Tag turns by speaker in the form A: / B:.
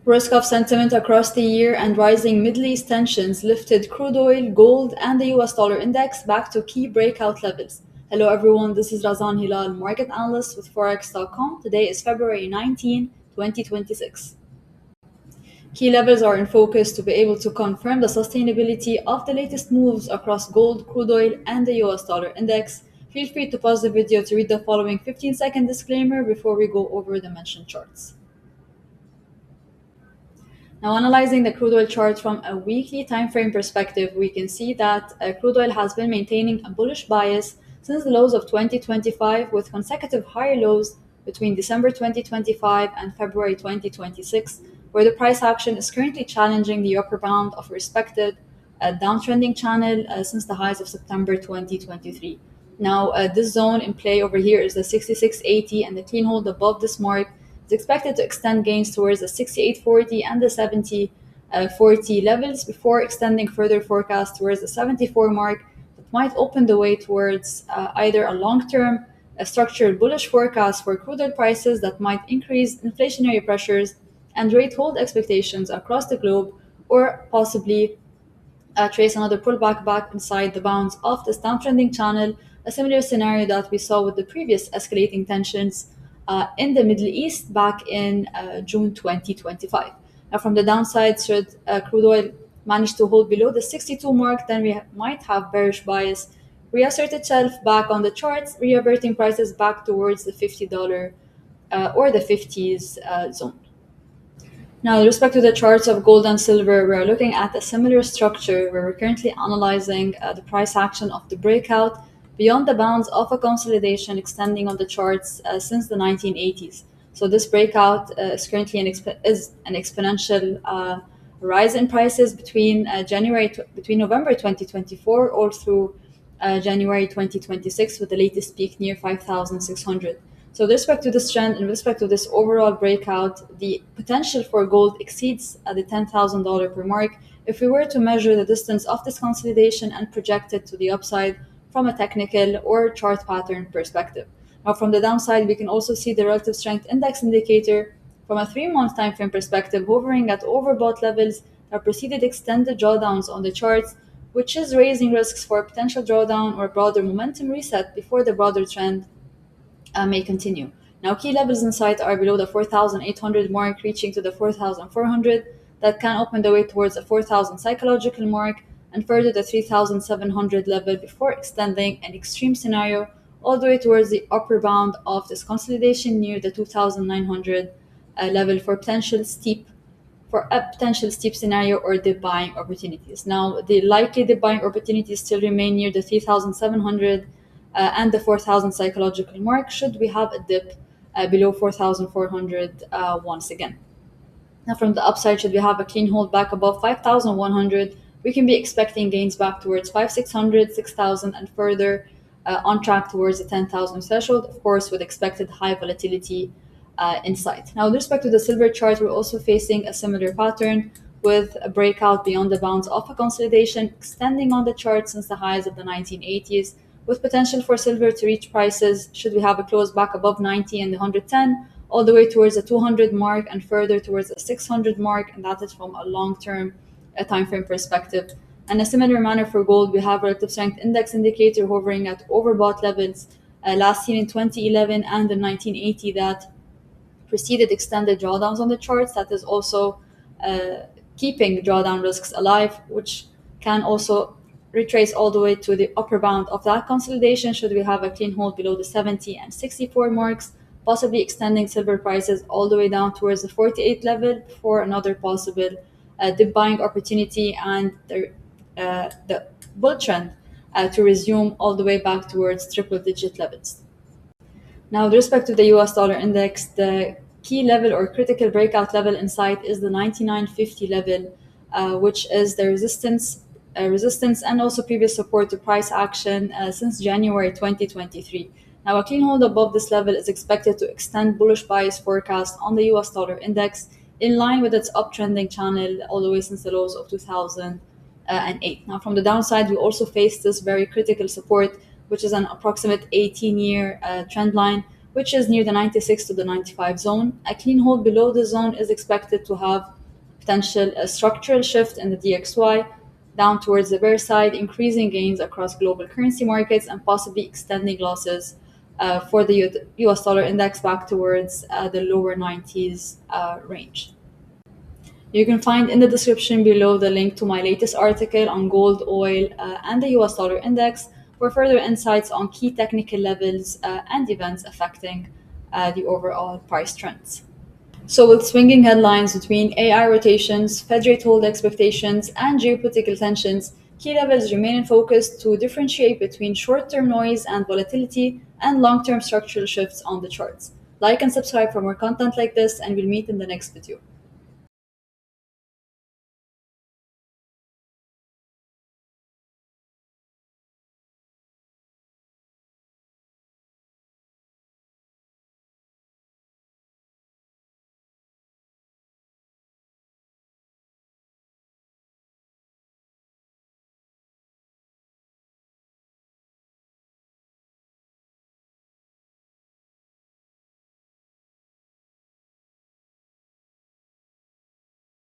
A: Risk of sentiment across the year and rising Middle East tensions lifted crude oil, gold, and the US dollar index back to key breakout levels. Hello, everyone. This is Razan Hilal, market analyst with Forex.com. Today is February 19, 2026. Key levels are in focus to be able to confirm the sustainability of the latest moves across gold, crude oil, and the US dollar index. Feel free to pause the video to read the following 15-second disclaimer before we go over the mentioned charts. Now, analyzing the crude oil chart from a weekly time frame perspective, we can see that crude oil has been maintaining a bullish bias since the lows of 2025, with consecutive higher lows between December 2025 and February 2026, where the price action is currently challenging the upper bound of a respected downtrending channel since the highs of September 2023. Now, this zone in play over here is the 6680, and the clean hold above this mark is expected to extend gains towards the 6840 and the 7040 levels before extending further forecast towards the 74 mark that might open the way towards either a long-term structured bullish forecast for crude oil prices that might increase inflationary pressures and rate hold expectations across the globe, or possibly trace another pullback back inside the bounds of this downtrending channel, a similar scenario that we saw with the previous escalating tensions in the Middle East back in June 2025. Now, from the downside, should crude oil manage to hold below the 62 mark, then we might have bearish bias reassert itself back on the charts, reverting prices back towards the $50 or the 50s zone. Now, with respect to the charts of gold and silver, we're looking at a similar structure where we're currently analyzing the price action of the breakout beyond the bounds of a consolidation extending on the charts since the 1980s. So this breakout is currently an exponential rise in prices between November 2024 all through January 2026, with the latest peak near 5,600. So with respect to this trend and with respect to this overall breakout, the potential for gold exceeds the $10,000 per mark if we were to measure the distance of this consolidation and project it to the upside from a technical or chart pattern perspective. Now, from the downside, we can also see the relative strength index indicator from a 3-month time frame perspective hovering at overbought levels that preceded extended drawdowns on the charts, which is raising risks for a potential drawdown or broader momentum reset before the broader trend may continue. Now, key levels in sight are below the 4,800 mark, reaching to the 4,400. That can open the way towards the 4,000 psychological mark and further the 3,700 level before extending an extreme scenario all the way towards the upper bound of this consolidation near the 2,900 level for a potential steep scenario or dip buying opportunities. Now, the likely dip buying opportunities still remain near the 3,700 and the 4,000 psychological mark should we have a dip below 4,400 once again. Now, from the upside, should we have a clean hold back above 5,100, we can be expecting gains back towards 5,600, 6,000, and further on track towards the 10,000 threshold, of course, with expected high volatility in sight. Now, with respect to the silver chart, we're also facing a similar pattern with a breakout beyond the bounds of a consolidation extending on the chart since the highs of the 1980s, with potential for silver to reach prices should we have a close back above 90 and the 110, all the way towards the 200 mark and further towards the 600 mark, and that is from a long-term time frame perspective. And a similar manner for gold, we have relative strength index indicator hovering at overbought levels last seen in 2011 and in 1980 that preceded extended drawdowns on the charts. That is also keeping drawdown risks alive, which can also retrace all the way to the upper bound of that consolidation should we have a clean hold below the 70 and 64 marks, possibly extending silver prices all the way down towards the 48 level for another possible dip buying opportunity and the bull trend to resume all the way back towards triple digit levels. Now, with respect to the US dollar index, the key level or critical breakout level in sight is the 99.50 level, which is the resistance and also previous support to price action since January 2023. Now, a clean hold above this level is expected to extend bullish bias forecast on the US dollar index in line with its uptrending channel all the way since the lows of 2008. Now, from the downside, we also face this very critical support, which is an approximate 18-year trend line, which is near the 96 to the 95 zone. A clean hold below the zone is expected to have potential a structural shift in the DXY down towards the bear side, increasing gains across global currency markets and possibly extending losses for the US dollar index back towards the lower 90s range. You can find in the description below the link to my latest article on gold, oil, and the US dollar index for further insights on key technical levels and events affecting the overall price trends. So, with swinging headlines between AI rotations, Fed rate hold expectations, and geopolitical tensions, key levels remain in focus to differentiate between short term noise and volatility and long term structural shifts on the charts. Like and subscribe for more content like this, and we'll meet in the next video.